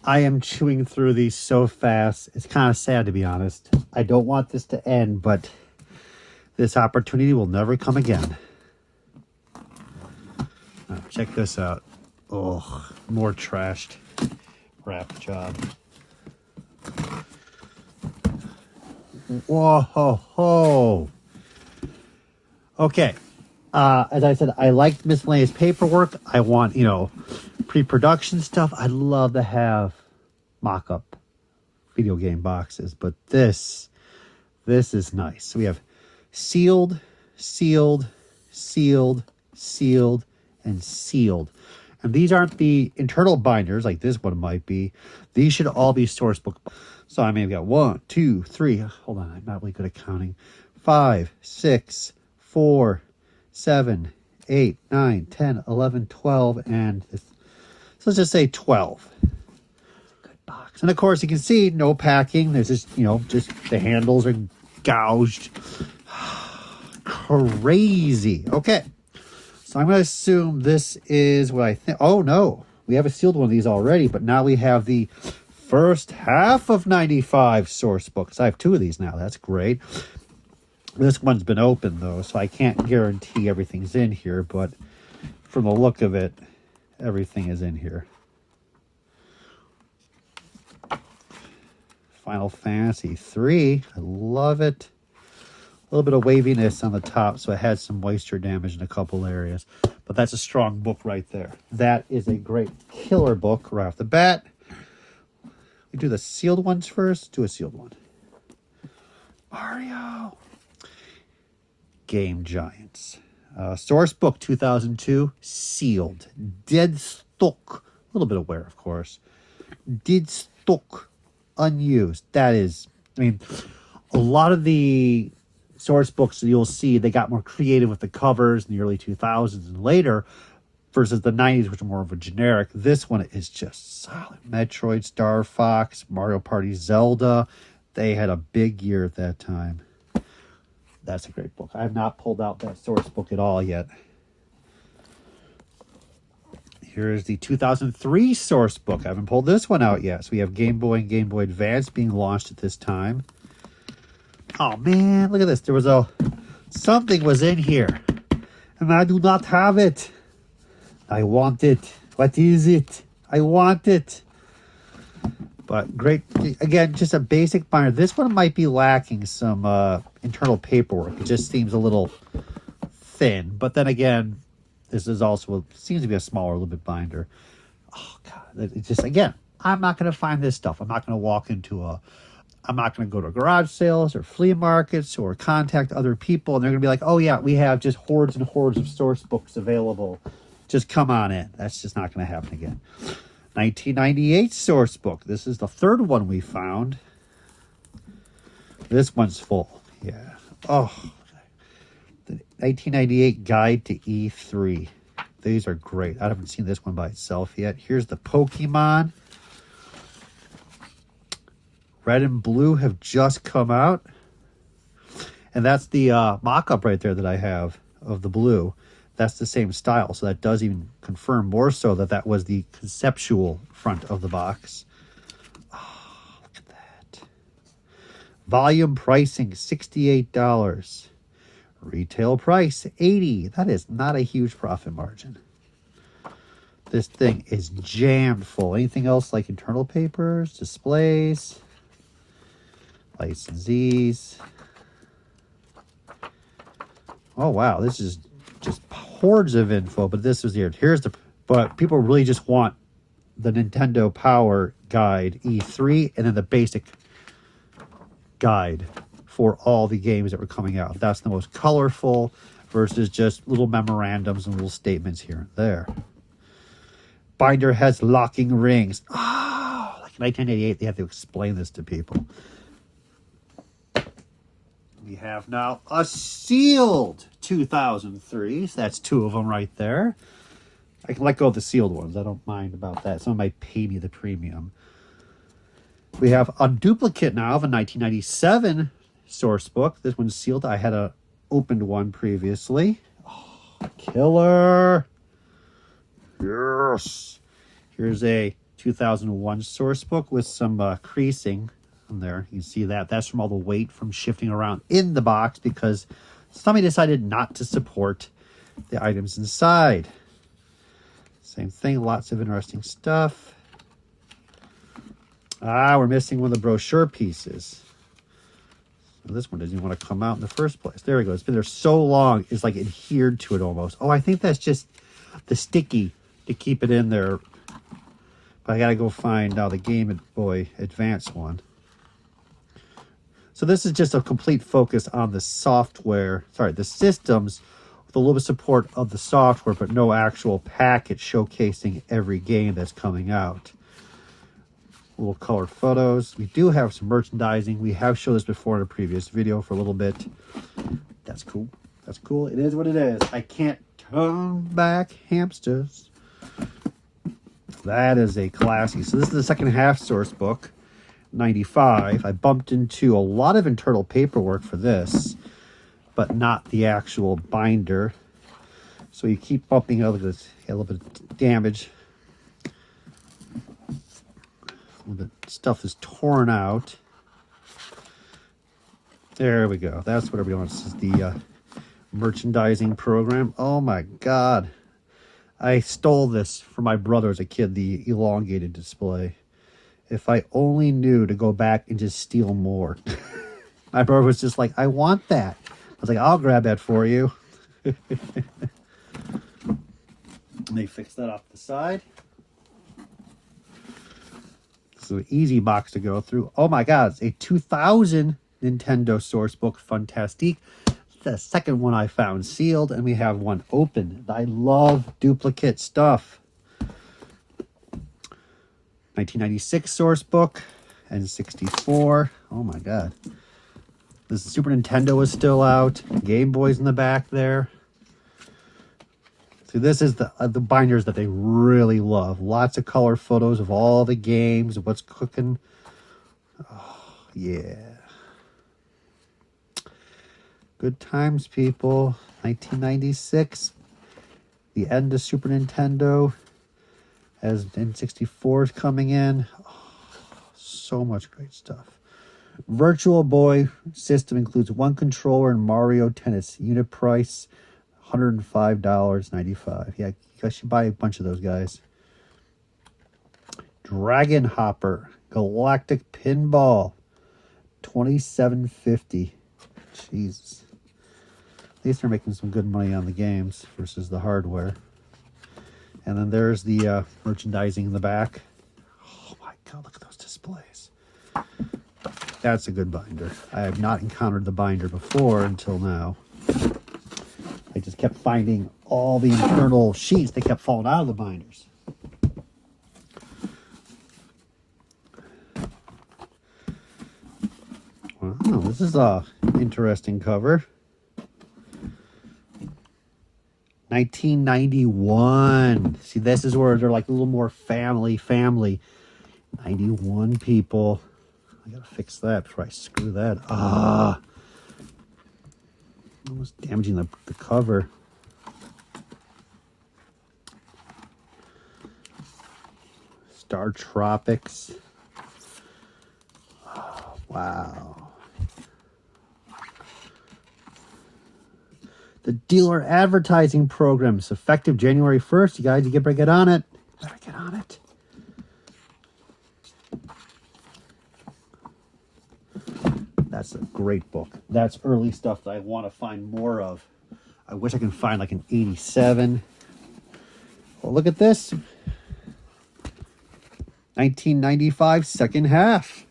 I am chewing through these so fast. It's kind of sad, to be honest. I don't want this to end, but this opportunity will never come again. Check this out. Oh, more trashed wrap job. Whoa, ho, ho. Okay. As I said, I like miscellaneous paperwork. I want, pre-production stuff. I'd love to have mock-up video game boxes, but this is nice. So we have sealed, sealed, sealed, sealed, and sealed. And these aren't the internal binders like this one might be. These should all be source book. So I may have got 1, 2, 3. Hold on, I'm not really good at counting. 5, 6, 4, 7, 8, 9, 10, 11, 12, and so let's just say 12. Good box. And of course, you can see no packing. There's just, just the handles are gouged. Crazy. Okay. So I'm going to assume this is what I think. Oh, no. We have a sealed one of these already, but now we have the first half of 95 source books. I have 2 of these now. That's great. This one's been open, though, so I can't guarantee everything's in here, but from the look of it, everything is in here. Final Fantasy 3. I love it. A little bit of waviness on the top, so it had some moisture damage in a couple areas. But that's a strong book right there. That is a great killer book right off the bat. We do the sealed ones first. Do a sealed one. Mario. Game Giants. Source book 2002. Sealed. Dead stock. A little bit of wear, of course. Dead stock. Unused. That is, a lot of the source books you'll see, they got more creative with the covers in the early 2000s and later versus the 90s, which are more of a generic. This one is just solid. Metroid, Star Fox, Mario Party, Zelda. They had a big year at that time. That's a great book. I have not pulled out that source book at all yet. Here's the 2003 source book. I haven't pulled this one out yet. So we have Game Boy and Game Boy Advance being launched at this time. Oh man, look at this. There was something was in here, and I do not have it. I want it. What is it? I want it. But great. Again, just a basic binder. This one might be lacking some internal paperwork. It just seems a little thin. But then again, this is also seems to be a smaller, a little bit binder. Oh God! It's just, again, I'm not going to find this stuff. I'm not going to walk into I'm not going to go to garage sales or flea markets or contact other people, and they're going to be like, oh, yeah, we have just hordes and hordes of source books available. Just come on in. That's just not going to happen again. 1998 source book. This is the third one we found. This one's full. Yeah. Oh, the 1998 Guide to E3. These are great. I haven't seen this one by itself yet. Here's the Pokemon. Red and blue have just come out. And that's the mock-up right there that I have of the blue. That's the same style. So that does even confirm more so that was the conceptual front of the box. Oh, look at that. Volume pricing, $68. Retail price, $80. That is not a huge profit margin. This thing is jammed full. Anything else like internal papers, displays, licensees. Oh wow, this is just hordes of info, but this was here. But people really just want the Nintendo Power Guide E3 and then the basic guide for all the games that were coming out. That's the most colorful versus just little memorandums and little statements here and there. Binder has locking rings. Oh, like 1988, they had to explain this to people. We have now a sealed 2003. So that's 2 of them right there. I can let go of the sealed ones. I don't mind about that. Someone might pay me the premium. We have a duplicate now of a 1997 source book. This one's sealed. I had a opened one previously. Oh, killer. Yes. Here's a 2001 source book with some creasing on there. You can see that. That's from all the weight from shifting around in the box because somebody decided not to support the items inside. Same thing, lots of interesting stuff. Ah, we're missing one of the brochure pieces. So this one doesn't even want to come out in the first place. There we go. It's been there so long, it's like adhered to it almost. Oh, I think that's just the sticky to keep it in there. But I gotta go find now the Game Boy Advance one. So this is just a complete focus on the software, sorry, the systems with a little bit of support of the software, but no actual package showcasing every game that's coming out. Little color photos. We do have some merchandising. We have showed this before in a previous video for a little bit. That's cool. That's cool. It is what it is. I can't turn back hamsters. That is a classy. So this is the second half source book, 95. I bumped into a lot of internal paperwork for this, but not the actual binder. So you keep bumping over this. A little bit of damage. The stuff is torn out. There we go. That's what everybody wants. This is the merchandising program. Oh my God. I stole this from my brother as a kid, the elongated display. If I only knew to go back and just steal more. My brother was just like, I want that. I was like, I'll grab that for you. Let me fix that off the side. This is an easy box to go through. Oh my God, it's a 2000 Nintendo source book, Fantastique. The second one I found sealed, and we have one open. I love duplicate stuff. 1996 source book, and 64. Oh my God. This Super Nintendo is still out. Game Boy's in the back there. So this is the binders that they really love. Lots of color photos of all the games, what's cooking. Oh, yeah. Good times, people. 1996. The end of Super Nintendo. As N64 is coming in. Oh, so much great stuff. Virtual Boy system includes one controller and Mario Tennis. Unit price $105.95. Yeah, you guys should buy a bunch of those guys. Dragon Hopper Galactic Pinball $27.50. Jesus. At least they're making some good money on the games versus the hardware. And then there's the merchandising in the back. Oh my God, look at those displays. That's a good binder. I have not encountered the binder before until now. I just kept finding all the internal sheets. They kept falling out of the binders. Wow, this is a interesting cover. 1991. See, this is where they're like a little more family. 91 people. I gotta fix that before I screw that. Almost damaging the cover. Star Tropics. Oh, wow. The dealer advertising program is effective January 1st. You guys, you better get on it. Better get on it. That's a great book. That's early stuff that I want to find more of. I wish I could find like an 87. Well, look at this. 1995 second half.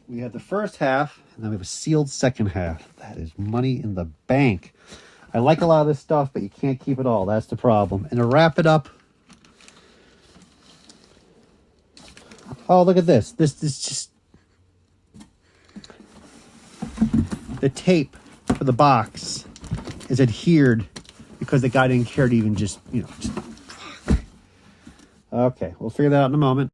We had the first half, and then we have a sealed second half. That is money in the bank. I like a lot of this stuff, but you can't keep it all. That's the problem. And to wrap it up, oh, look at this. This is just the tape for the box is adhered because the guy didn't care to even just, you know. Okay, we'll figure that out in a moment.